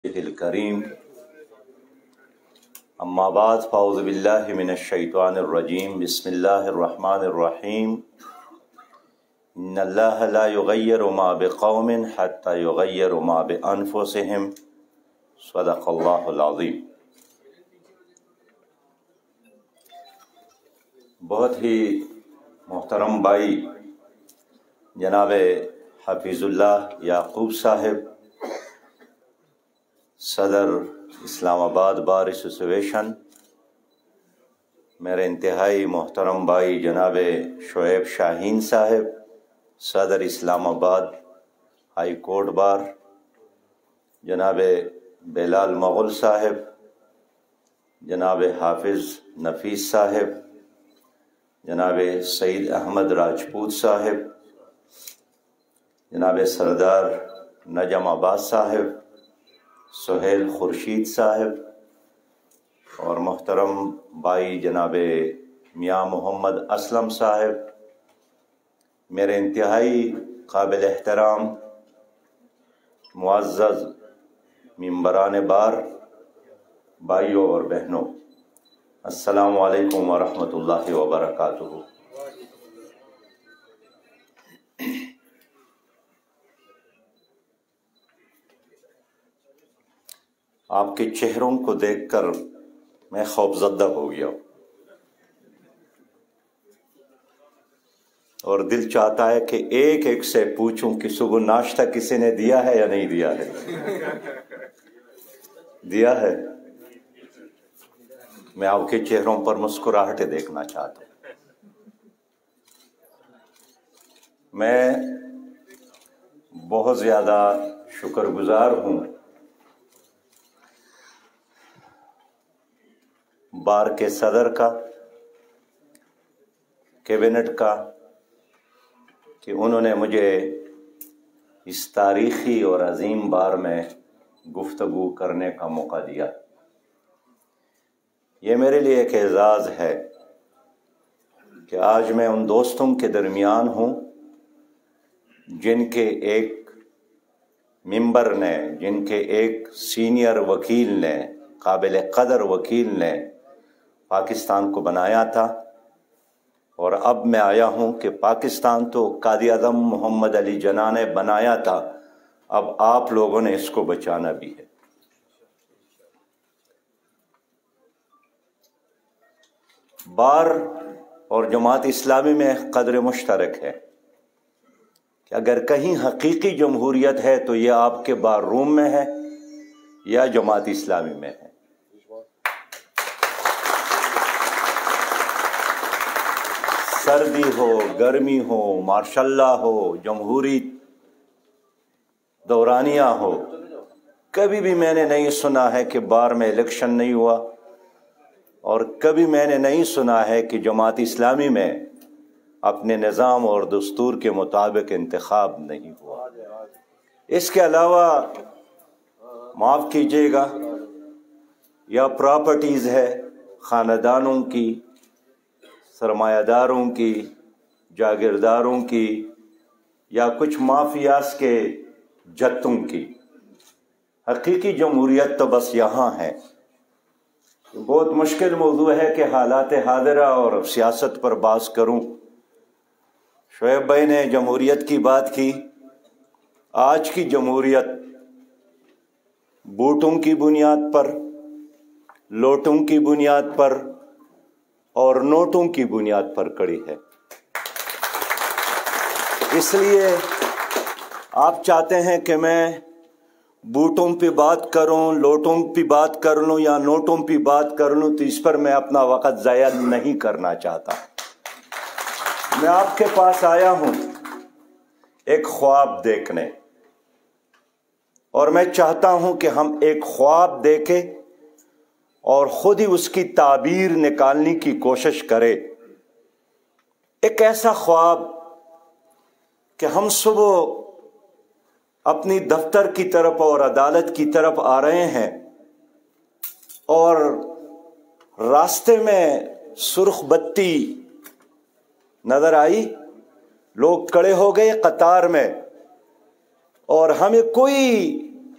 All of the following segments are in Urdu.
الکریم اما بعد فاعوذ باللہ من الشیطان الرجیم بسم اللہ الرحمن الرحیم ان اللہ لا یغیر ما بقوم حتی یغیر ما بانفسهم صدق اللہ العظیم۔ بہت ہی محترم بھائی جناب حفیظ اللہ یعقوب صاحب، صدر اسلام آباد بار ایسوسیشن، میرے انتہائی محترم بھائی جناب شعیب شاہین صاحب، صدر اسلام آباد ہائی کورٹ بار، جناب بلال مغل صاحب، جناب حافظ نفیس صاحب، جناب سعید احمد راجپوت صاحب، جناب سردار نجم عباس صاحب، سہیل خورشید صاحب، اور محترم بھائی جناب میاں محمد اسلم صاحب، میرے انتہائی قابل احترام معزز ممبران بار، بھائیوں اور بہنوں، السلام علیکم ورحمۃ اللہ وبرکاتہ۔ آپ کے چہروں کو دیکھ کر میں خوفزدہ ہو گیا ہوں، اور دل چاہتا ہے کہ ایک ایک سے پوچھوں کہ صبح ناشتہ کسی نے دیا ہے یا نہیں دیا ہے؟ دیا ہے؟ میں آپ کے چہروں پر مسکراہٹیں دیکھنا چاہتا ہوں۔ میں بہت زیادہ شکر گزار ہوں بار کے صدر کا، کیبنٹ کا، کہ انہوں نے مجھے اس تاریخی اور عظیم بار میں گفتگو کرنے کا موقع دیا۔ یہ میرے لیے ایک اعزاز ہے کہ آج میں ان دوستوں کے درمیان ہوں جن کے ایک ممبر نے، جن کے ایک سینئر وکیل نے، قابل قدر وکیل نے پاکستان کو بنایا تھا، اور اب میں آیا ہوں کہ پاکستان تو قائد اعظم محمد علی جناح نے بنایا تھا، اب آپ لوگوں نے اس کو بچانا بھی ہے۔ بار اور جماعت اسلامی میں قدر مشترک ہے کہ اگر کہیں حقیقی جمہوریت ہے تو یہ آپ کے بار روم میں ہے یا جماعت اسلامی میں ہے۔ سردی ہو، گرمی ہو، ماشاء اللہ ہو، جمہوری دورانیہ ہو، کبھی بھی میں نے نہیں سنا ہے کہ بار میں الیکشن نہیں ہوا، اور کبھی میں نے نہیں سنا ہے کہ جماعت اسلامی میں اپنے نظام اور دستور کے مطابق انتخاب نہیں ہوا۔ اس کے علاوہ معاف کیجیے گا، یا پراپرٹیز ہے خاندانوں کی، سرمایہ داروں کی، جاگیرداروں کی، یا کچھ مافیاز کے جتوں کی۔ حقیقی جمہوریت تو بس یہاں ہے۔ بہت مشکل موضوع ہے کہ حالات حاضرہ اور سیاست پر بات کروں۔ شعیب بھائی نے جمہوریت کی بات کی۔ آج کی جمہوریت بوٹوں کی بنیاد پر، لوٹوں کی بنیاد پر اور نوٹوں کی بنیاد پر کڑی ہے۔ اس لیے آپ چاہتے ہیں کہ میں بوٹوں پہ بات کروں، لوٹوں پہ بات کر لوں یا نوٹوں پہ بات کر لوں، تو اس پر میں اپنا وقت ضائع نہیں کرنا چاہتا۔ میں آپ کے پاس آیا ہوں ایک خواب دیکھنے، اور میں چاہتا ہوں کہ ہم ایک خواب دیکھیں اور خود ہی اس کی تعبیر نکالنے کی کوشش کرے۔ ایک ایسا خواب کہ ہم صبح اپنی دفتر کی طرف اور عدالت کی طرف آ رہے ہیں، اور راستے میں سرخ بتی نظر آئی، لوگ کھڑے ہو گئے قطار میں، اور ہمیں کوئی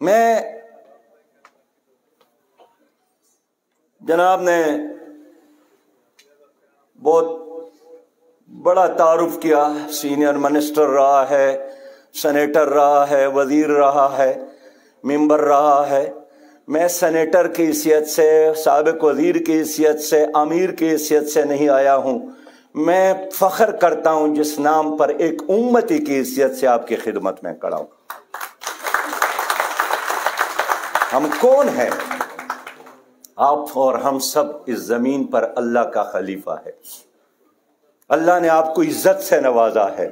میں جناب نے بہت بڑا تعارف کیا، سینئر منسٹر رہا ہے، سینیٹر رہا ہے، وزیر رہا ہے، ممبر رہا ہے۔ میں سینیٹر کی حیثیت سے، سابق وزیر کی حیثیت سے، امیر کی حیثیت سے نہیں آیا ہوں، میں فخر کرتا ہوں جس نام پر ایک امتی کی حیثیت سے آپ کی خدمت میں کھڑا ہوں۔ ہم کون ہیں؟ آپ اور ہم سب اس زمین پر اللہ کا خلیفہ ہے۔ اللہ نے آپ کو عزت سے نوازا ہے۔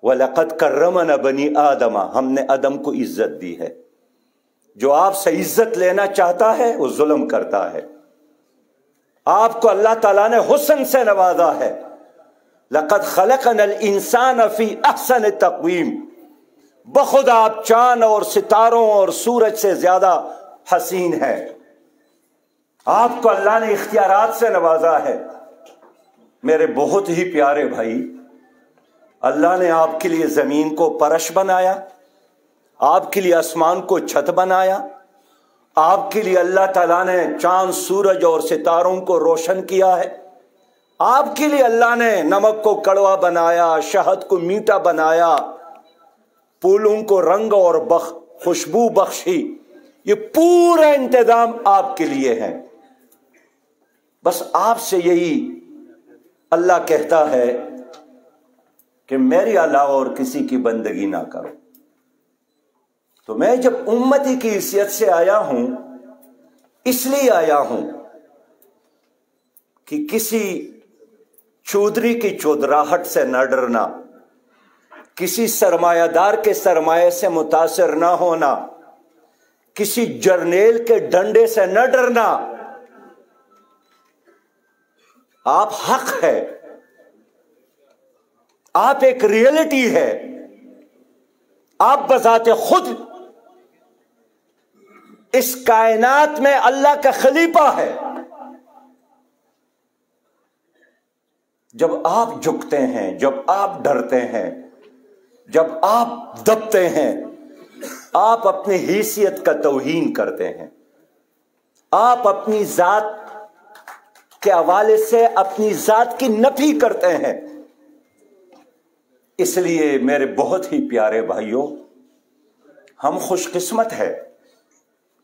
وَلَقَدْ كَرَّمْنَا بَنِي آدَمَ، ہم نے آدم کو عزت دی ہے۔ جو آپ سے عزت لینا چاہتا ہے وہ ظلم کرتا ہے۔ آپ کو اللہ تعالیٰ نے حسن سے نوازا ہے۔ لَقَدْ خَلَقْنَا الْإِنسَانَ فِي أَحْسَنِ تَقْوِيمٍ، بخود آپ چاند اور ستاروں اور سورج سے زیادہ حسین ہے۔ آپ کو اللہ نے اختیارات سے نوازا ہے۔ میرے بہت ہی پیارے بھائی، اللہ نے آپ کے لیے زمین کو فرش بنایا، آپ کے لیے آسمان کو چھت بنایا، آپ کے لیے اللہ تعالیٰ نے چاند سورج اور ستاروں کو روشن کیا ہے، آپ کے لیے اللہ نے نمک کو کڑوا بنایا، شہد کو میٹھا بنایا، پھولوں کو رنگ اور خوشبو بخشی۔ یہ پورا انتظام آپ کے لیے ہے۔ بس آپ سے یہی اللہ کہتا ہے کہ میرے علاوہ اور کسی کی بندگی نہ کرو۔ تو میں جب امتی کی حیثیت سے آیا ہوں، اس لیے آیا ہوں کہ کسی چودھری کی چودراہٹ سے نہ ڈرنا، کسی سرمایہ دار کے سرمایہ سے متاثر نہ ہونا، کسی جرنیل کے ڈنڈے سے نہ ڈرنا۔ آپ حق ہے، آپ ایک ریئلٹی ہے، آپ بذات خود اس کائنات میں اللہ کا خلیفہ ہے۔ جب آپ جھکتے ہیں، جب آپ ڈرتے ہیں، جب آپ دبتے ہیں، آپ اپنی حیثیت کا توہین کرتے ہیں، آپ اپنی ذات کے حوالے سے اپنی ذات کی نفی کرتے ہیں۔ اس لیے میرے بہت ہی پیارے بھائیوں، ہم خوش قسمت ہے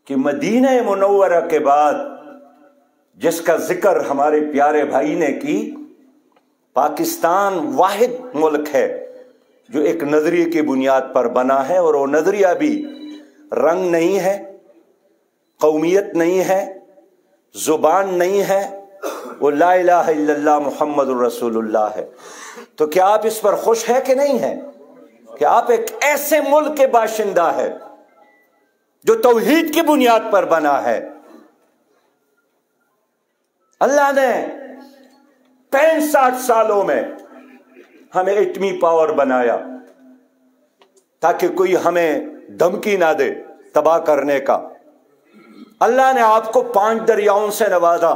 کہ مدینہ منورہ کے بعد جس کا ذکر ہمارے پیارے بھائی نے کی، پاکستان واحد ملک ہے جو ایک نظریے کی بنیاد پر بنا ہے، اور وہ نظریہ بھی رنگ نہیں ہے، قومیت نہیں ہے، زبان نہیں ہے، وہ لا الہ الا اللہ محمد الرسول اللہ ہے۔ تو کیا آپ اس پر خوش ہیں کہ نہیں ہیں کہ آپ ایک ایسے ملک کے باشندہ ہے جو توحید کی بنیاد پر بنا ہے؟ اللہ نے 65 سالوں میں ہمیں ایٹمی پاور بنایا تاکہ کوئی ہمیں دھمکی نہ دے تباہ کرنے کا۔ اللہ نے آپ کو 5 دریاؤں سے نوازا،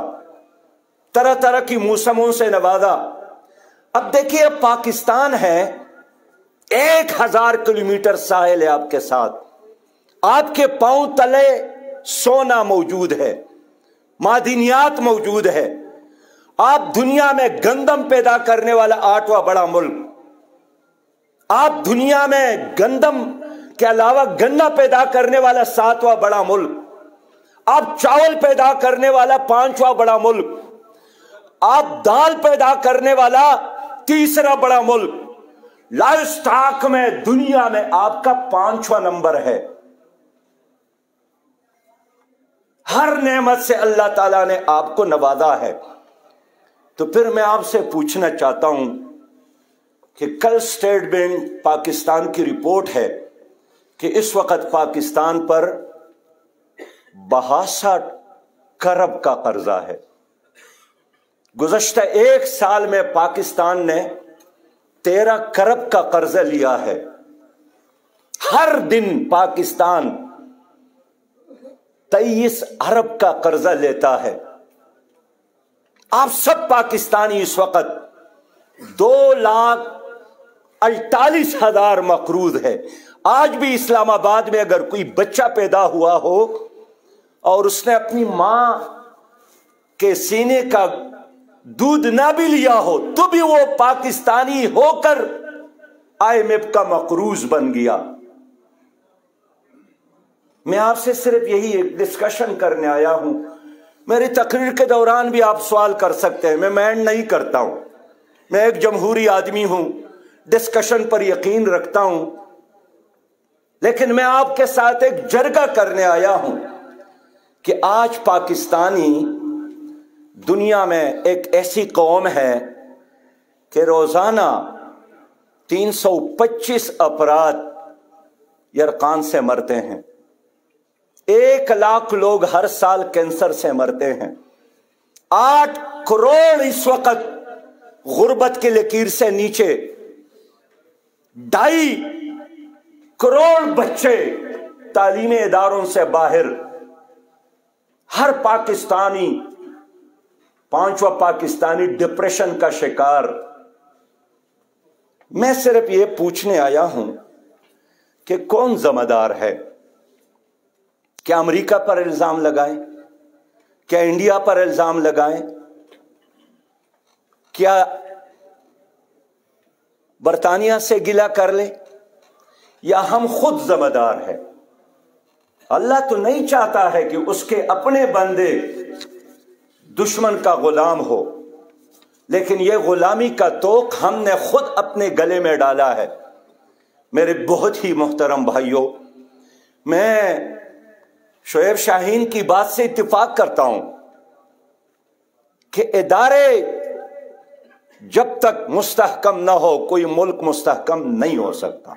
طرح طرح کی موسموں سے نوازا۔ اب دیکھیے، اب پاکستان ہے، 1000 کلومیٹر ساحل ہے آپ کے ساتھ، آپ کے پاؤں تلے سونا موجود ہے، معدنیات موجود ہے۔ آپ دنیا میں گندم پیدا کرنے والا 8واں بڑا ملک، آپ دنیا میں گندم کے علاوہ گنا پیدا کرنے والا 7واں بڑا ملک، آپ چاول پیدا کرنے والا 5واں بڑا ملک، آپ دال پیدا کرنے والا 3را بڑا ملک، لائف سٹاک میں دنیا میں آپ کا 5واں نمبر ہے۔ ہر نعمت سے اللہ تعالیٰ نے آپ کو نوازا ہے۔ تو پھر میں آپ سے پوچھنا چاہتا ہوں کہ کل اسٹیٹ بینک پاکستان کی رپورٹ ہے کہ اس وقت پاکستان پر 62 کروڑ کا قرضہ ہے۔ گزشتہ 1 سال میں پاکستان نے 13 کروڑ کا قرضہ لیا ہے۔ ہر دن پاکستان 23 ارب کا قرضہ لیتا ہے۔ آپ سب پاکستانی اس وقت 2,48,000 مقروض ہے۔ آج بھی اسلام آباد میں اگر کوئی بچہ پیدا ہوا ہو اور اس نے اپنی ماں کے سینے کا دودھ نہ بھی لیا ہو تو بھی وہ پاکستانی ہو کر IMF کا مقروض بن گیا۔ میں آپ سے صرف یہی ایک ڈسکشن کرنے آیا ہوں۔ میری تقریر کے دوران بھی آپ سوال کر سکتے ہیں، میں مینڈ نہیں کرتا ہوں، میں ایک جمہوری آدمی ہوں، ڈسکشن پر یقین رکھتا ہوں، لیکن میں آپ کے ساتھ ایک جرگہ کرنے آیا ہوں کہ آج پاکستانی دنیا میں ایک ایسی قوم ہے کہ روزانہ 325 افراد یرقان سے مرتے ہیں، 1 لاکھ لوگ ہر سال کینسر سے مرتے ہیں، 8 کروڑ اس وقت غربت کی لکیر سے نیچے، 2.5 کروڑ بچے تعلیمی اداروں سے باہر، ہر پاکستانی 5واں پاکستانی ڈپریشن کا شکار۔ میں صرف یہ پوچھنے آیا ہوں کہ کون ذمہ دار ہے؟ کیا امریکہ پر الزام لگائیں؟ کیا انڈیا پر الزام لگائیں؟ کیا برطانیہ سے گلہ کر لیں؟ یا ہم خود ذمہ دار ہیں؟ اللہ تو نہیں چاہتا ہے کہ اس کے اپنے بندے دشمن کا غلام ہو، لیکن یہ غلامی کا توق ہم نے خود اپنے گلے میں ڈالا ہے۔ میرے بہت ہی محترم بھائیوں، میں شعیب شاہین کی بات سے اتفاق کرتا ہوں کہ ادارے جب تک مستحکم نہ ہو کوئی ملک مستحکم نہیں ہو سکتا،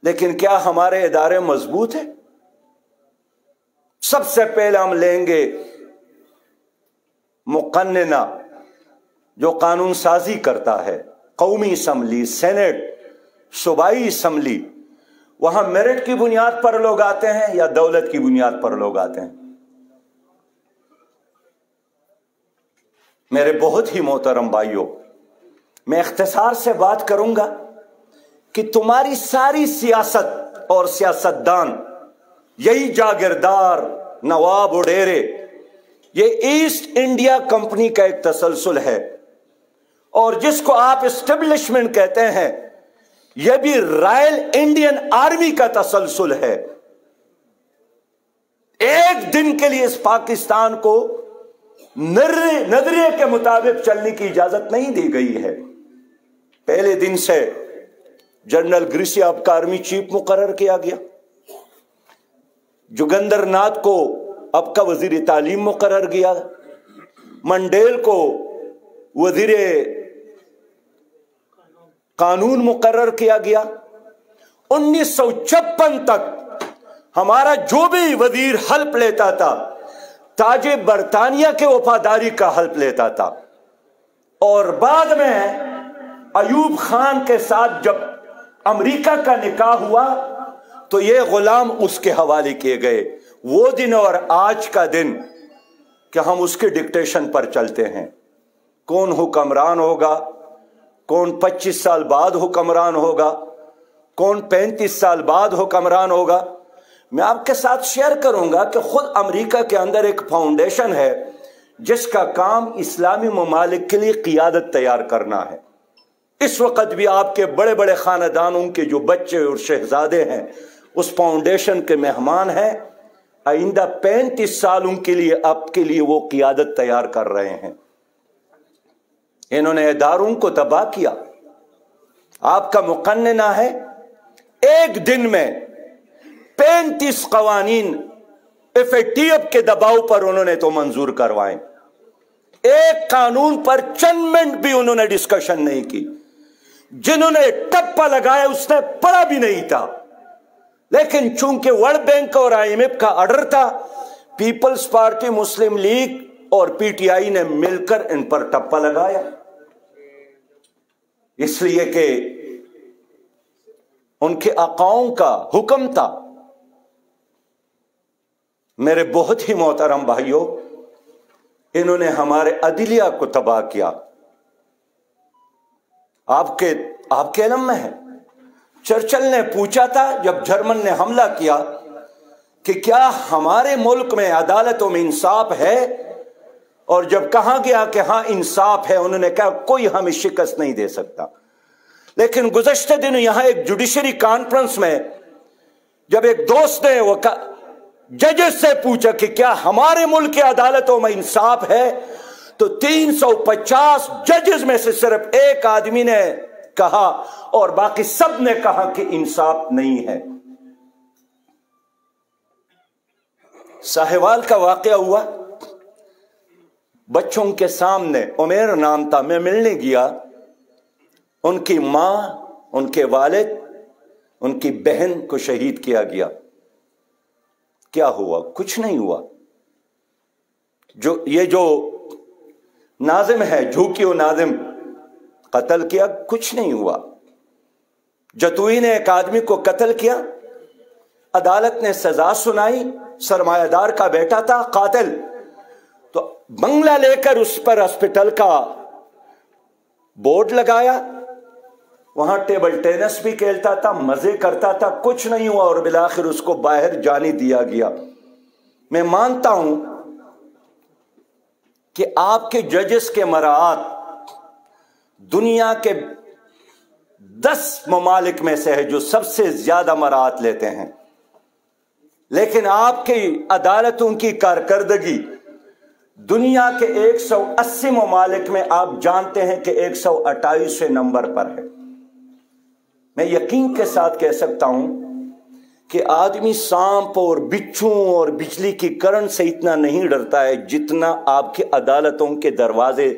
لیکن کیا ہمارے ادارے مضبوط ہیں؟ سب سے پہلے ہم لیں گے مقننہ جو قانون سازی کرتا ہے، قومی اسمبلی، سینٹ، صوبائی اسمبلی، وہاں میرٹ کی بنیاد پر لوگ آتے ہیں یا دولت کی بنیاد پر لوگ آتے ہیں؟ میرے بہت ہی محترم بھائیوں، میں اختصار سے بات کروں گا کہ تمہاری ساری سیاست اور سیاستدان، یہی جاگیردار، نواب وڈیرے، یہ ایسٹ انڈیا کمپنی کا ایک تسلسل ہے، اور جس کو آپ اسٹیبلشمنٹ کہتے ہیں یہ بھی رائل انڈین آرمی کا تسلسل ہے۔ ایک دن کے لیے اس پاکستان کو نظریے کے مطابق چلنے کی اجازت نہیں دی گئی ہے۔ پہلے دن سے جنرل گریسی آپ کا آرمی چیف مقرر کیا گیا، جوگندر ناتھ کو اب کا وزیر تعلیم مقرر کیا، منڈیل کو وزیر قانون مقرر کیا گیا۔ 1956 تک ہمارا جو بھی وزیر حلف لیتا تھا تاج برطانیہ کے وفاداری کا حلف لیتا تھا، اور بعد میں ایوب خان کے ساتھ جب امریکہ کا نکاح ہوا تو یہ غلام اس کے حوالے کیے گئے۔ وہ دن اور آج کا دن کہ ہم اس کے ڈکٹیشن پر چلتے ہیں، کون حکمران ہوگا، کون 25 سال بعد حکمران ہوگا، کون 35 سال بعد حکمران ہوگا۔ میں آپ کے ساتھ شیئر کروں گا کہ خود امریکہ کے اندر ایک فاؤنڈیشن ہے جس کا کام اسلامی ممالک کے لیے قیادت تیار کرنا ہے۔ اس وقت بھی آپ کے بڑے بڑے خاندانوں کے جو بچے اور شہزادے ہیں اس فاؤنڈیشن کے مہمان ہیں، آئندہ 35 سالوں کے لیے آپ کے لیے وہ قیادت تیار کر رہے ہیں۔ انہوں نے اداروں کو تباہ کیا۔ آپ کا مقننہ ہے، ایک دن میں 35 قوانین FATF کے دباؤ پر انہوں نے تو منظور کروائے، ایک قانون پر چند منٹ بھی انہوں نے ڈسکشن نہیں کی۔ جنہوں نے ٹپا لگایا اس نے پڑھا بھی نہیں تھا، لیکن چونکہ ورلڈ بینک اور IMF کا آرڈر تھا، پیپلز پارٹی، مسلم لیگ اور PTI نے مل کر ان پر ٹپا لگایا، اس لیے کہ ان کے آقاؤں کا حکم تھا۔ میرے بہت ہی محترم بھائیوں، انہوں نے ہمارے عدلیہ کو تباہ کیا۔ آپ کے علم میں ہے چرچل نے پوچھا تھا جب جرمن نے حملہ کیا کہ کیا ہمارے ملک میں عدالتوں میں انصاف ہے، اور جب کہا گیا کہ ہاں انصاف ہے، انہوں نے کہا کوئی ہمیں شکست نہیں دے سکتا۔ لیکن گزشتہ دنوں یہاں ایک جوڈیشری کانفرنس میں جب ایک دوست نے وہ ججز سے پوچھا کہ کیا ہمارے ملک کی عدالتوں میں انصاف ہے، تو 350 ججز میں سے صرف ایک آدمی نے کہا اور باقی سب نے کہا کہ انصاف نہیں ہے۔ ساہیوال کا واقعہ ہوا، بچوں کے سامنے، عمیر نام تھا، میں ملنے گیا، ان کی ماں، ان کے والد، ان کی بہن کو شہید کیا گیا۔ کیا ہوا؟ کچھ نہیں ہوا۔ یہ جو ناظم ہے، جھوکیو ناظم، قتل کیا، کچھ نہیں ہوا۔ جتوئی نے ایک آدمی کو قتل کیا، عدالت نے سزا سنائی، سرمایہ دار کا بیٹا تھا قاتل، تو بنگلہ لے کر اس پر ہاسپٹل کا بورڈ لگایا، وہاں ٹیبل ٹینس بھی کھیلتا تھا، مزے کرتا تھا، کچھ نہیں ہوا، اور بالآخر اس کو باہر جانے دیا گیا۔ میں مانتا ہوں کہ آپ کے ججز کے مراعات دنیا کے 10 ممالک میں سے ہے جو سب سے زیادہ مراعات لیتے ہیں، لیکن آپ کی عدالتوں کی کارکردگی دنیا کے 180 ممالک میں آپ جانتے ہیں کہ 128 نمبر پر ہے۔ میں یقین کے ساتھ کہہ سکتا ہوں کہ آدمی سانپ اور بچھو اور بجلی کی کرنٹ سے اتنا نہیں ڈرتا ہے جتنا آپ کی عدالتوں کے دروازے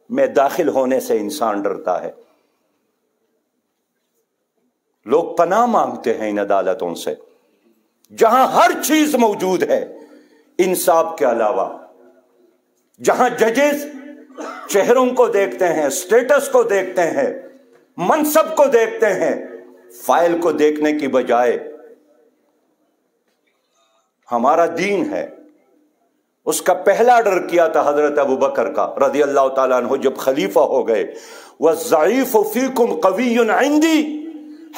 میں داخل ہونے سے انسان ڈرتا ہے۔ لوگ پناہ مانگتے ہیں ان عدالتوں سے جہاں ہر چیز موجود ہے انصاف کے علاوہ، جہاں ججز چہروں کو دیکھتے ہیں، سٹیٹس کو دیکھتے ہیں، منصب کو دیکھتے ہیں، فائل کو دیکھنے کی بجائے ہمارا دین ہے۔ اس کا پہلا آرڈر کیا تھا حضرت ابوبکر کا رضی اللہ تعالیٰ عنہ جب خلیفہ ہو گئے، وَالضَّعِيفُ فِيكُمْ قَوِيٌّ عِنْدِي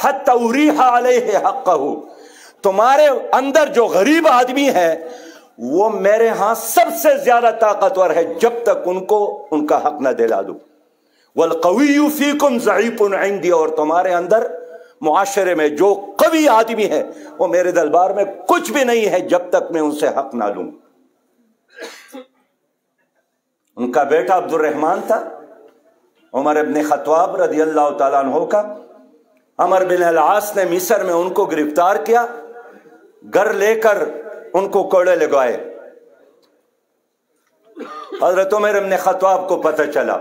حَتَّى أُرِيحَ عَلَيْهِ حَقَّهُ، تمہارے اندر جو غریب آدمی ہے وہ میرے ہاں سب سے زیادہ طاقتور ہے جب تک ان کو ان کا حق نہ دلا دوں۔ وَالْقَوِيُّ فِيكُمْ ضَعِيفٌ عِنْدِي، اور تمہارے اندر معاشرے میں جو قوی آدمی ہے وہ میرے دربار میں کچھ بھی نہیں ہے جب تک میں ان سے حق نہ لوں۔ ان کا بیٹا عبد الرحمن تھا، عمر ابن خطاب رضی اللہ تعالیٰ عنہ کا، عمر بن العاص نے مصر میں ان کو گرفتار کیا، گھر لے کر ان کو کوڑے لگائے۔ حضرت عمر ابن خطاب کو پتہ چلا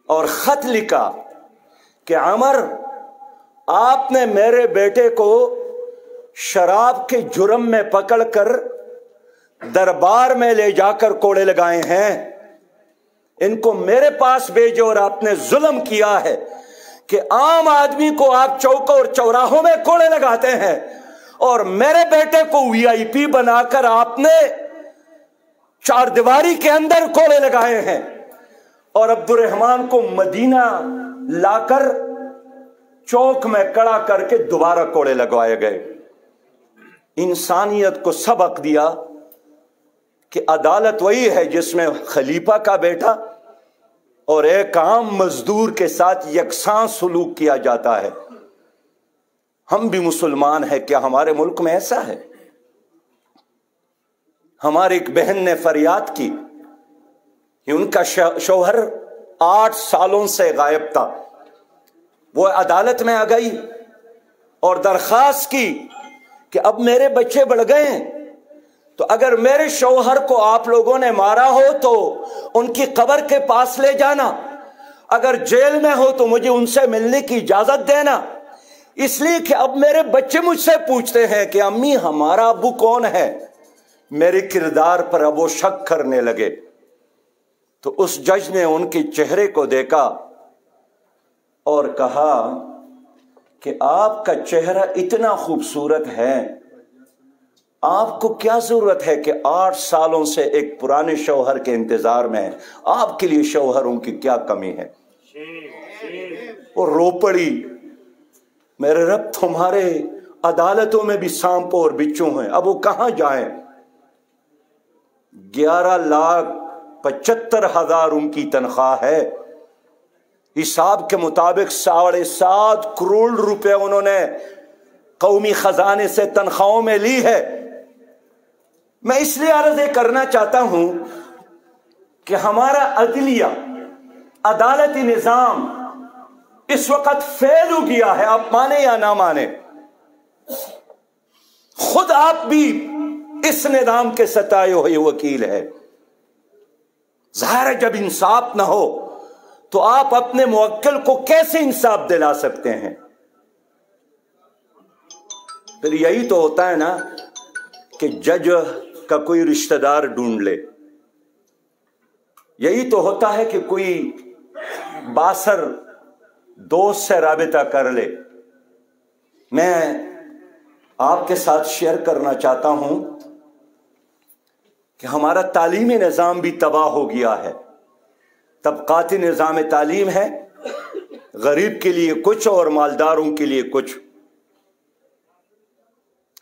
اور خط لکھا کہ عمر، آپ نے میرے بیٹے کو شراب کے جرم میں پکڑ کر دربار میں لے جا کر کوڑے لگائے ہیں، ان کو میرے پاس بھیجو، اور آپ نے ظلم کیا ہے کہ عام آدمی کو آپ چوکوں اور چوراہوں میں کوڑے لگاتے ہیں، اور میرے بیٹے کو VIP بنا کر آپ نے چار دیواری کے اندر کوڑے لگائے ہیں، اور عبد الرحمن کو مدینہ لا کر چوک میں کڑا کر کے دوبارہ کوڑے لگوائے گئے۔ انسانیت کو سبق دیا کہ عدالت وہی ہے جس میں خلیفہ کا بیٹا اور ایک عام مزدور کے ساتھ یکساں سلوک کیا جاتا ہے۔ ہم بھی مسلمان ہیں، کیا ہمارے ملک میں ایسا ہے؟ ہماری ایک بہن نے فریاد کی کہ ان کا شوہر 8 سالوں سے غائب تھا، وہ عدالت میں آ گئی اور درخواست کی کہ اب میرے بچے بڑھ گئے ہیں، تو اگر میرے شوہر کو آپ لوگوں نے مارا ہو تو ان کی قبر کے پاس لے جانا، اگر جیل میں ہو تو مجھے ان سے ملنے کی اجازت دینا، اس لیے کہ اب میرے بچے مجھ سے پوچھتے ہیں کہ امی ہمارا ابو کون ہے۔ میرے کردار پر اب وہ شک کرنے لگے، تو اس جج نے ان کے چہرے کو دیکھا اور کہا کہ آپ کا چہرہ اتنا خوبصورت ہے، آپ کو کیا ضرورت ہے کہ 8 سالوں سے ایک پرانے شوہر کے انتظار میں ہیں؟ آپ کے لیے شوہروں کی کیا کمی ہے؟ وہ رو پڑی، میرے رب تمہارے عدالتوں میں بھی سانپ اور بچھو ہیں، اب وہ کہاں جائیں؟ 11,75,000 ان کی تنخواہ ہے، حساب کے مطابق 7.5 کروڑ روپے انہوں نے قومی خزانے سے تنخواہوں میں لی ہے۔ میں اس لیے عرض کرنا چاہتا ہوں کہ ہمارا عدلیہ عدالتی نظام اس وقت فیل ہو گیا ہے، آپ مانے یا نہ مانے۔ خود آپ بھی اس نظام کے ستائے ہوئے وکیل ہے۔ ظاہر ہے جب انصاف نہ ہو تو آپ اپنے موکل کو کیسے انصاف دلا سکتے ہیں؟ پھر یہی تو ہوتا ہے نا کہ جج کا کوئی رشتہ دار ڈھونڈ لے، یہی تو ہوتا ہے کہ کوئی باثر دوست سے رابطہ کر لے۔ میں آپ کے ساتھ شیئر کرنا چاہتا ہوں کہ ہمارا تعلیمی نظام بھی تباہ ہو گیا ہے۔ طبقاتی نظام تعلیم ہے، غریب کے لیے کچھ اور مالداروں کے لیے کچھ۔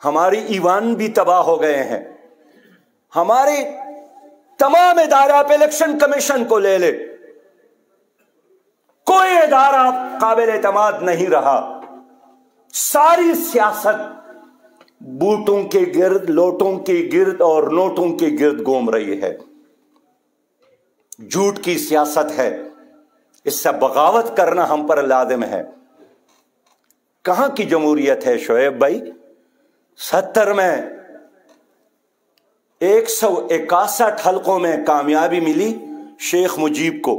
ہماری ایوان بھی تباہ ہو گئے ہیں۔ ہمارے تمام ادارے، آپ الیکشن کمیشن کو لے لے، کوئی ادارہ قابل اعتماد نہیں رہا۔ ساری سیاست بوٹوں کے گرد، لوٹوں کے گرد اور نوٹوں کے گرد گھوم رہی ہے۔ جھوٹ کی سیاست ہے، اس سے بغاوت کرنا ہم پر لازم ہے۔ کہاں کی جمہوریت ہے شعیب بھائی؟ 70 میں 161 حلقوں میں کامیابی ملی شیخ مجیب کو،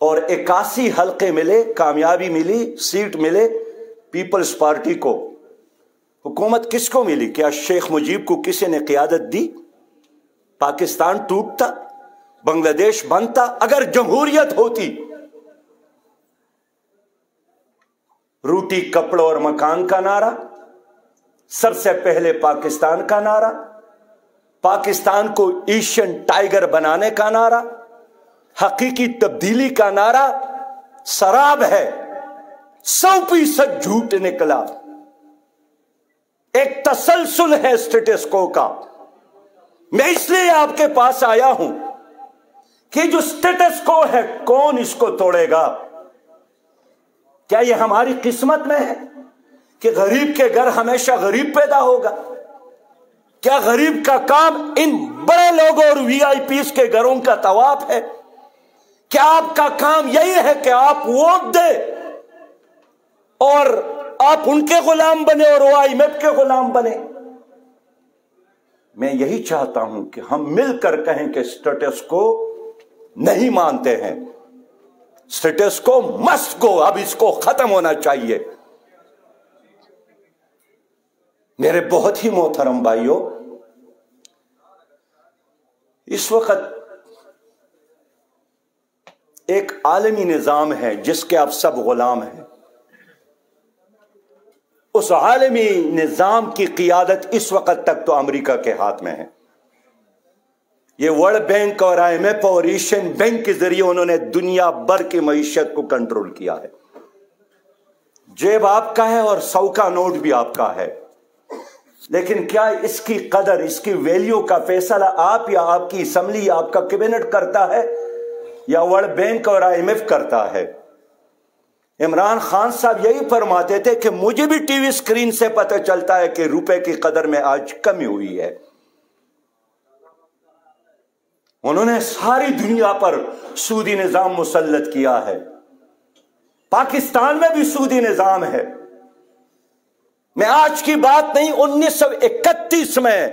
اور 81 حلقے ملے، کامیابی ملی، سیٹ ملے پیپلز پارٹی کو۔ حکومت کس کو ملی؟ کیا شیخ مجیب کو کسی نے قیادت دی؟ پاکستان ٹوٹتا، بنگلہ دیش بنتا؟ اگر جمہوریت ہوتی، روٹی کپڑوں اور مکان کا نعرہ، سب سے پہلے پاکستان کا نعرہ، پاکستان کو ایشین ٹائیگر بنانے کا نعرہ، حقیقی تبدیلی کا نعرہ سراب ہے، 100% جھوٹ نکلا۔ ایک تسلسل ہے اسٹیٹس کو کا۔ میں اس لیے آپ کے پاس آیا ہوں کہ جو اسٹیٹس کو ہے کون اس کو توڑے گا؟ کیا یہ ہماری قسمت میں ہے کہ غریب کے گھر ہمیشہ غریب پیدا ہوگا؟ کیا غریب کا کام ان بڑے لوگوں اور وی آئی پیز کے گھروں کا طواف ہے؟ کیا آپ کا کام یہی ہے کہ آپ ووٹ دیں اور آپ ان کے غلام بنے اور وہ آئی میپ کے غلام بنے؟ میں یہی چاہتا ہوں کہ ہم مل کر کہیں کہ اسٹیٹس کو نہیں مانتے ہیں، اسٹیٹس کو مسٹ گو، اب اس کو ختم ہونا چاہیے۔ میرے بہت ہی محترم بھائیوں، اس وقت ایک عالمی نظام ہے جس کے آپ سب غلام ہیں۔ اس عالمی نظام کی قیادت اس وقت تک تو امریکہ کے ہاتھ میں ہے۔ یہ ورلڈ بینک اور آئی ایم ایف اور ایشین بینک کے ذریعے انہوں نے دنیا بھر کی معیشت کو کنٹرول کیا ہے۔ جیب آپ کا ہے اور 100 کا نوٹ بھی آپ کا ہے، لیکن کیا اس کی قدر، اس کی ویلیو کا فیصلہ آپ یا آپ کی اسمبلی، آپ کا کیبنٹ کرتا ہے یا ورلڈ بینک اور آئی ایم ایف کرتا ہے؟ عمران خان صاحب یہی فرماتے تھے کہ مجھے بھی ٹی وی اسکرین سے پتہ چلتا ہے کہ روپے کی قدر میں آج کمی ہوئی ہے۔ انہوں نے ساری دنیا پر سودی نظام مسلط کیا ہے، پاکستان میں بھی سودی نظام ہے۔ میں آج کی بات نہیں، 1931 میں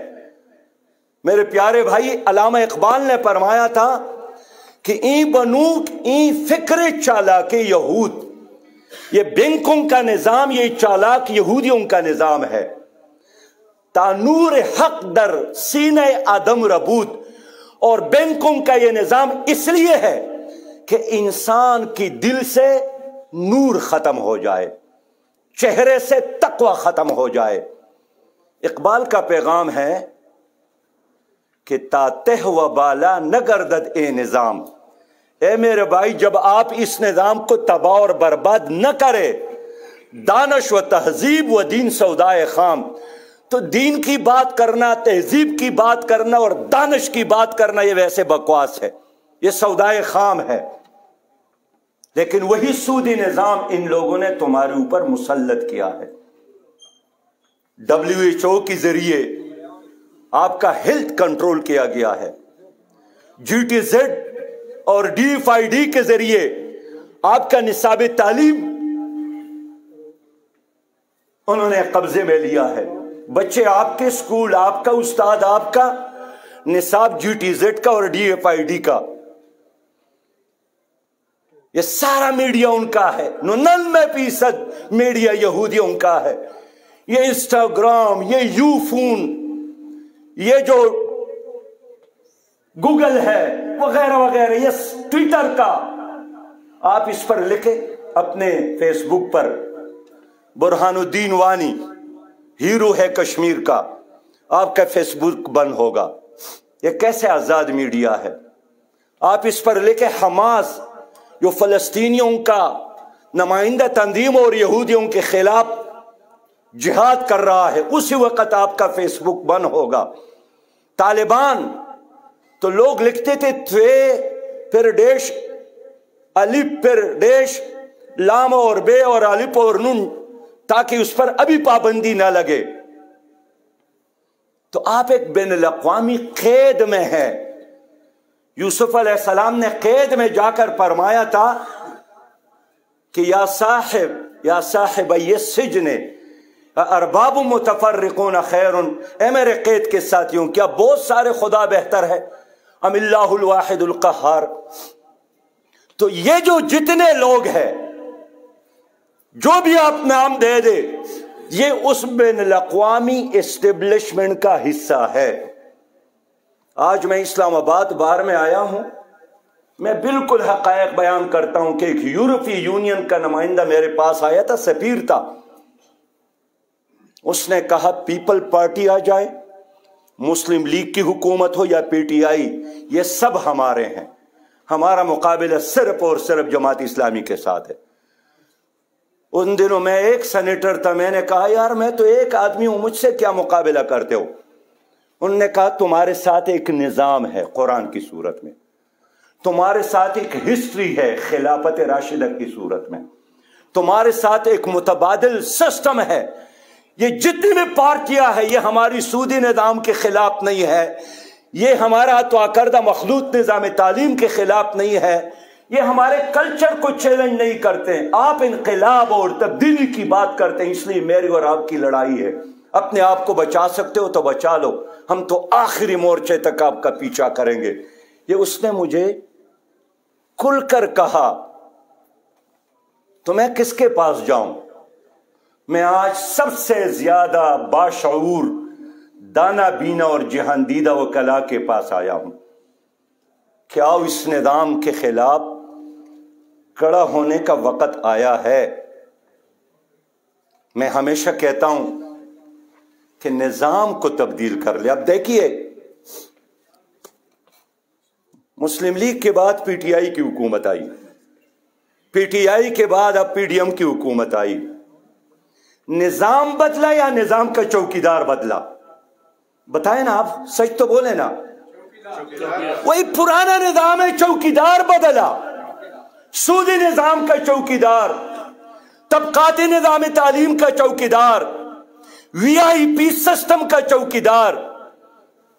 میرے پیارے بھائی علامہ اقبال نے فرمایا تھا کہ این بنوک این فکر چالاک یہود، یہ بینکوں کا نظام، یہ چالاک یہودیوں کا نظام ہے۔ تانور حق در سینہ آدم ربود، اور بینکوں کا یہ نظام اس لیے ہے کہ انسان کی دل سے نور ختم ہو جائے، چہرے سے تقوی ختم ہو جائے۔ اقبال کا پیغام ہے کہ تا تہ و بالا نہ گردد اے نظام، اے میرے بھائی جب آپ اس نظام کو تباہ اور برباد نہ کرے دانش و تہذیب و دین سودائے خام. تو دین کی بات کرنا، تہذیب کی بات کرنا اور دانش کی بات کرنا یہ ویسے بکواس ہے، یہ سودائے خام ہے. لیکن وہی سودی نظام ان لوگوں نے تمہارے اوپر مسلط کیا ہے. WHO کے ذریعے آپ کا ہیلتھ کنٹرول کیا گیا ہے. GTZ اور DFID کے ذریعے آپ کا نصاب تعلیم انہوں نے قبضے میں لیا ہے. بچے آپ کے اسکول، آپ کا استاد، آپ کا نصاب GTZ کا اور DFID کا، یہ سارا میڈیا ان کا ہے. 99% میڈیا یہودیوں کا ہے. یہ انسٹاگرام، یہ یو فون، یہ جو گوگل ہے وغیرہ وغیرہ، یہ ٹویٹر کا، آپ اس پر لکھیں اپنے فیس بک پر برہان الدین وانی ہیرو ہے کشمیر کا، آپ کا فیس بک بند ہوگا. یہ کیسے آزاد میڈیا ہے؟ آپ اس پر لکھیں حماس جو فلسطینیوں کا نمائندہ تنظیم اور یہودیوں کے خلاف جہاد کر رہا ہے، اسی وقت آپ کا فیس بک بند ہوگا. طالبان تو لوگ لکھتے تھے تھے پھر ڈیش الف پھر ڈیش لام اور بے اور الف اور نون تاکہ اس پر ابھی پابندی نہ لگے. تو آپ ایک بین الاقوامی قید میں ہے. یوسف علیہ السلام نے قید میں جا کر فرمایا تھا کہ یا صاحب السجن ارباب متفرقون خیر، اے میرے قید کے ساتھیوں کیا بہت سارے خدا بہتر ہے ام اللہ الواحد القہار. تو یہ جو جتنے لوگ ہیں، جو بھی آپ نام دے دے، یہ اس بین الاقوامی اسٹیبلشمنٹ کا حصہ ہے. آج میں اسلام آباد بار میں آیا ہوں، میں بالکل حقائق بیان کرتا ہوں کہ ایک یورپی یونین کا نمائندہ میرے پاس آیا تھا، سفیر تھا. اس نے کہا پیپل پارٹی آ جائے، مسلم لیگ کی حکومت ہو یا PTI، یہ سب ہمارے ہیں، ہمارا مقابلہ صرف اور صرف جماعت اسلامی کے ساتھ ہے. ان دنوں میں ایک سینیٹر تھا، میں نے کہا یار میں تو ایک آدمی ہوں، مجھ سے کیا مقابلہ کرتے ہو؟ انہوں نے کہا تمہارے ساتھ ایک نظام ہے قرآن کی صورت میں، تمہارے ساتھ ایک ہسٹری ہے خلافت راشدہ کی صورت میں، تمہارے ساتھ ایک متبادل سسٹم ہے. یہ جتنی بھی پارٹیاں ہے یہ ہماری سودی نظام کے خلاف نہیں ہے، یہ ہمارا تو کردہ مخلوط نظام تعلیم کے خلاف نہیں ہے، یہ ہمارے کلچر کو چیلنج نہیں کرتے. آپ انقلاب اور تبدیلی کی بات کرتے ہیں، اس لیے میری اور آپ کی لڑائی ہے. اپنے آپ کو بچا سکتے ہو تو بچا لو، ہم تو آخری مورچے تک آپ کا پیچھا کریں گے. یہ اس نے مجھے کھل کر کہا. تو میں کس کے پاس جاؤں؟ میں آج سب سے زیادہ باشعور، دانا بینا اور جہان دیدہ وکلا کے پاس آیا ہوں. کیا اس نظام کے خلاف کڑا ہونے کا وقت آیا ہے؟ میں ہمیشہ کہتا ہوں کہ نظام کو تبدیل کر لے. اب دیکھیے مسلم لیگ کے بعد PTI کی حکومت آئی، PTI کے بعد اب PDM کی حکومت آئی. نظام بدلا یا نظام کا چوکیدار بدلا؟ بتائیں نا، آپ سچ تو بولیں نا. وہی پرانا نظام ہے، چوکیدار بدلا. سودی نظام کا چوکیدار، طبقاتی نظام تعلیم کا چوکیدار، VIP سسٹم کا چوکیدار.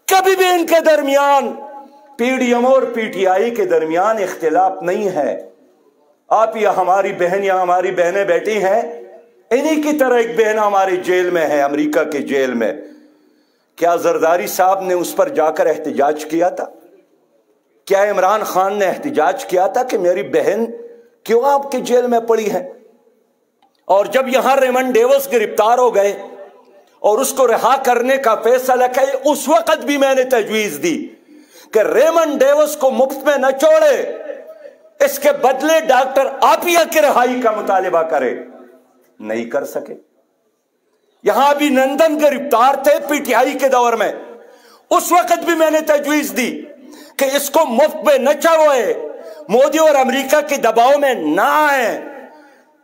کبھی بھی ان کے درمیان، PDM اور PTI کے درمیان اختلاف نہیں ہے. آپ یا ہماری بہن یا ہماری بہنیں بیٹھی ہیں، انہی کی طرح ایک بہن ہمارے جیل میں ہے، امریکہ کے جیل میں. کیا زرداری صاحب نے اس پر جا کر احتجاج کیا تھا؟ کیا عمران خان نے احتجاج کیا تھا کہ میری بہن کیوں آپ کے جیل میں پڑی ہے؟ اور جب یہاں ریمنڈ ڈیوس گرفتار ہو گئے اور اس کو رہا کرنے کا فیصلہ کیا، اس وقت بھی میں نے تجویز دی کہ ریمنڈ ڈیوس کو مفت میں نہ چھوڑے، اس کے بدلے ڈاکٹر آپیا کی رہائی کا مطالبہ کرے. نہیں کر سکے. یہاں بھی نندن گرفتار تھے PTI کے دور میں، اس وقت بھی میں نے تجویز دی کہ اس کو مفت میں نہ چھوڑے، مودی اور امریکہ کے دباؤ میں نہ آئے.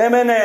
MNA,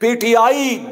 PTI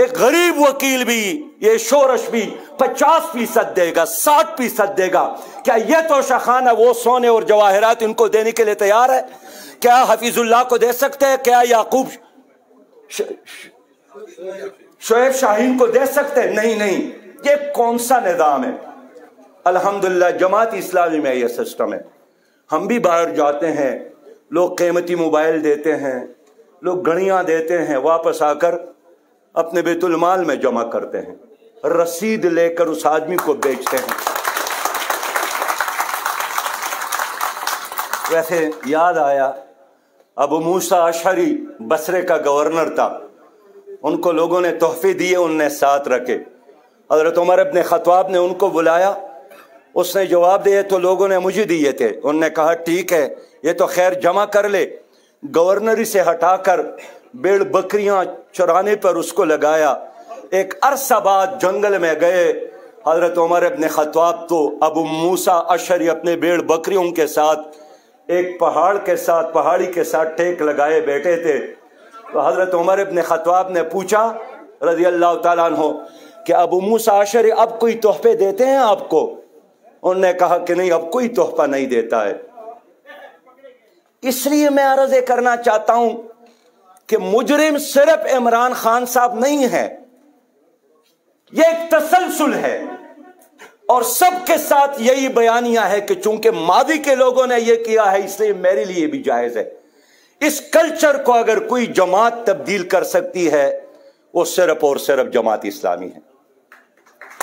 ایک غریب وکیل بھی یہ شورش بھی 50% دے گا، 60% دے گا، کیا یہ توشہ خانہ وہ سونے اور جواہرات ان کو دینے کے لیے تیار ہے؟ کیا حفیظ اللہ کو دے سکتے ہیں؟ کیا یعقوب شعیب شاہین کو دے سکتے ہیں؟ نہیں۔ یہ کون سا نظام ہے؟ الحمدللہ جماعت اسلامی میں یہ سسٹم ہے۔ ہم بھی باہر جاتے ہیں، لوگ قیمتی موبائل دیتے ہیں، لوگ گھڑیاں دیتے ہیں، واپس آ کر اپنے بیت المال میں جمع کرتے ہیں، رسید لے کر اس آدمی کو بیچتے ہیں۔ ویسے یاد آیا، ابو موسیٰ اشعری بصرے کا گورنر تھا، ان کو لوگوں نے تحفے دیے، ان نے ساتھ رکھے۔ حضرت عمر ابن خطاب نے ان کو بلایا، اس نے جواب دیا تو لوگوں نے مجھے دیے تھے۔ انہوں نے کہا ٹھیک ہے، یہ تو خیر جمع کر لے۔ گورنری سے ہٹا کر بیڑ بکریاں چرانے پر اس کو لگایا۔ ایک عرصہ بعد جنگل میں گئے، حضرت عمر ابن خطاب تو ابو موسیٰ اشعری اپنے بیڑ بکریوں کے ساتھ ایک پہاڑی کے ساتھ ٹیک لگائے بیٹھے تھے۔ تو حضرت عمر ابن خطاب نے پوچھا رضی اللہ تعالیٰ عنہ کہ ابو موسیٰ اشعری اب کوئی تحفے دیتے ہیں آپ کو؟ انہوں نے کہا کہ نہیں، اب کوئی تحفہ نہیں دیتا ہے۔ اس لیے میں عرض کرنا چاہتا ہوں کہ مجرم صرف عمران خان صاحب نہیں ہے، یہ ایک تسلسل ہے، اور سب کے ساتھ یہی بیانیہ ہے کہ چونکہ ماضی کے لوگوں نے یہ کیا ہے، اس لیے میرے لیے بھی جائز ہے۔ اس کلچر کو اگر کوئی جماعت تبدیل کر سکتی ہے، وہ صرف اور صرف جماعت اسلامی ہے۔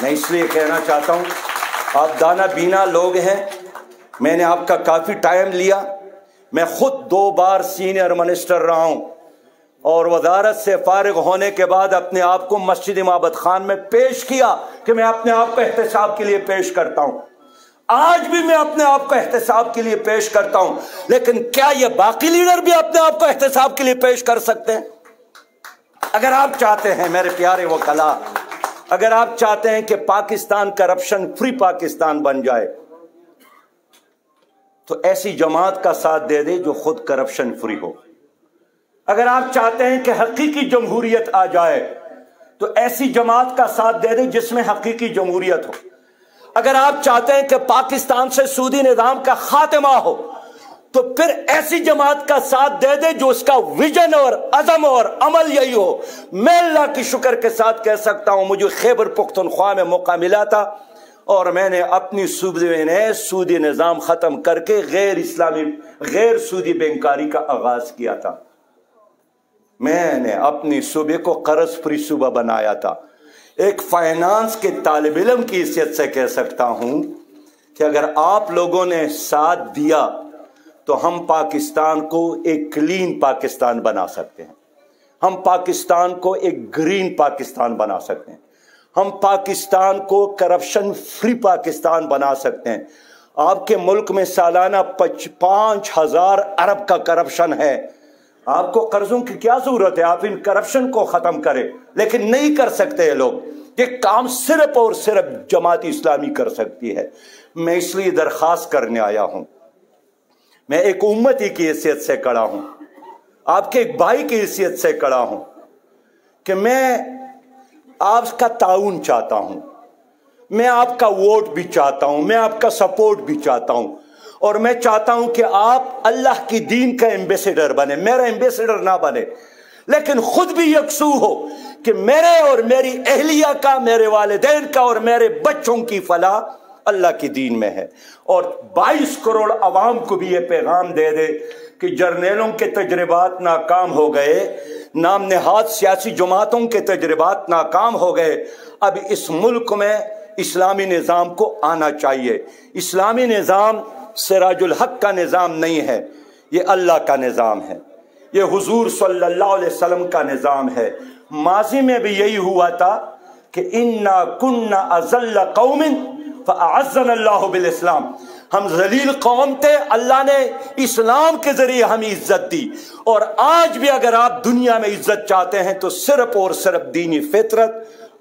میں اس لیے کہنا چاہتا ہوں، آپ دانا بینا لوگ ہیں، میں نے آپ کا کافی ٹائم لیا۔ میں خود 2 بار سینئر منسٹر رہا ہوں، اور وزارت سے فارغ ہونے کے بعد اپنے آپ کو مسجد امامت خان میں پیش کیا کہ میں اپنے آپ کو احتساب کے لیے پیش کرتا ہوں۔ آج بھی میں اپنے آپ کو احتساب کے لیے پیش کرتا ہوں، لیکن کیا یہ باقی لیڈر بھی اپنے آپ کو احتساب کے لیے پیش کر سکتے ہیں؟ اگر آپ چاہتے ہیں میرے پیارے وکلاء، اگر آپ چاہتے ہیں کہ پاکستان کرپشن فری پاکستان بن جائے، تو ایسی جماعت کا ساتھ دے دے جو خود کرپشن فری ہو۔ اگر آپ چاہتے ہیں کہ حقیقی جمہوریت آ جائے، تو ایسی جماعت کا ساتھ دے دے جس میں حقیقی جمہوریت ہو۔ اگر آپ چاہتے ہیں کہ پاکستان سے سودی نظام کا خاتمہ ہو، تو پھر ایسی جماعت کا ساتھ دے دے جو اس کا ویژن اور عزم اور عمل یہی ہو۔ میں اللہ کی شکر کے ساتھ کہہ سکتا ہوں، مجھے خیبر پختونخوا میں موقع ملا تھا، اور میں نے اپنی صوبے میں سودی نظام ختم کر کے غیر سودی بینکاری کا آغاز کیا تھا۔ میں نے اپنی صوبے کو قرض فری صوبہ بنایا تھا۔ ایک فائنانس کے طالب علم کی حیثیت سے کہہ سکتا ہوں کہ اگر آپ لوگوں نے ساتھ دیا تو ہم پاکستان کو ایک کلین پاکستان بنا سکتے ہیں، ہم پاکستان کو ایک گرین پاکستان بنا سکتے ہیں، ہم پاکستان کو کرپشن فری پاکستان بنا سکتے ہیں۔ آپ کے ملک میں سالانہ 5,000 ارب کا کرپشن ہے۔ آپ کو قرضوں کی کیا ضرورت ہے؟ آپ ان کرپشن کو ختم کریں، لیکن نہیں کر سکتے یہ لوگ۔ یہ کام صرف اور صرف جماعت اسلامی کر سکتی ہے۔ میں اس لیے درخواست کرنے آیا ہوں، میں ایک امتی کی حیثیت سے کھڑا ہوں، آپ کے ایک بھائی کی حیثیت سے کھڑا ہوں، کہ میں آپ کا تعاون چاہتا ہوں، میں آپ کا ووٹ بھی چاہتا ہوں، میں آپ کا سپورٹ بھی چاہتا ہوں، اور میں چاہتا ہوں کہ آپ اللہ کی دین کا ایمبیسیڈر بنے، میرا ایمبیسیڈر نہ بنے، لیکن خود بھی یکسو ہو کہ میرے اور میری اہلیہ کا، میرے والدین کا اور میرے بچوں کی فلاح اللہ کی دین میں ہے۔ اور 22 کروڑ عوام کو بھی یہ پیغام دے دے کہ جرنیلوں کے تجربات ناکام ہو گئے، نام نہاد سیاسی جماعتوں کے تجربات ناکام ہو گئے، اب اس ملک میں اسلامی نظام کو آنا چاہیے۔ اسلامی نظام سراج الحق کا نظام نہیں ہے، یہ اللہ کا نظام ہے، یہ حضور صلی اللہ علیہ وسلم کا نظام ہے۔ ماضی میں بھی یہی ہوا تھا کہ اِنَّا كُنَّا أَذَلَّ قَوْمٍ فَأَعَزَّنَا اللَّهُ بِالْإِسْلَامِ، ہم ذلیل قوم تھے، اللہ نے اسلام کے ذریعے ہمیں عزت دی۔ اور آج بھی اگر آپ دنیا میں عزت چاہتے ہیں تو صرف اور صرف دینی فطرت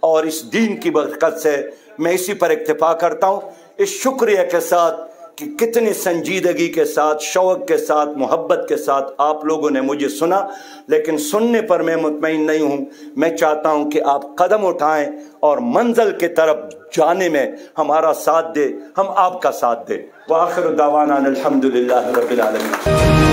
اور اس دین کی برکت سے۔ میں اسی پر اکتفا کرتا ہوں، اس شکریہ کے ساتھ کہ کتنی سنجیدگی کے ساتھ، شوق کے ساتھ، محبت کے ساتھ آپ لوگوں نے مجھے سنا، لیکن سننے پر میں مطمئن نہیں ہوں۔ میں چاہتا ہوں کہ آپ قدم اٹھائیں اور منزل کی طرف جانے میں ہمارا ساتھ دیں، ہم آپ کا ساتھ دیں۔ وآخر دعوانا الحمدللہ رب العالمین۔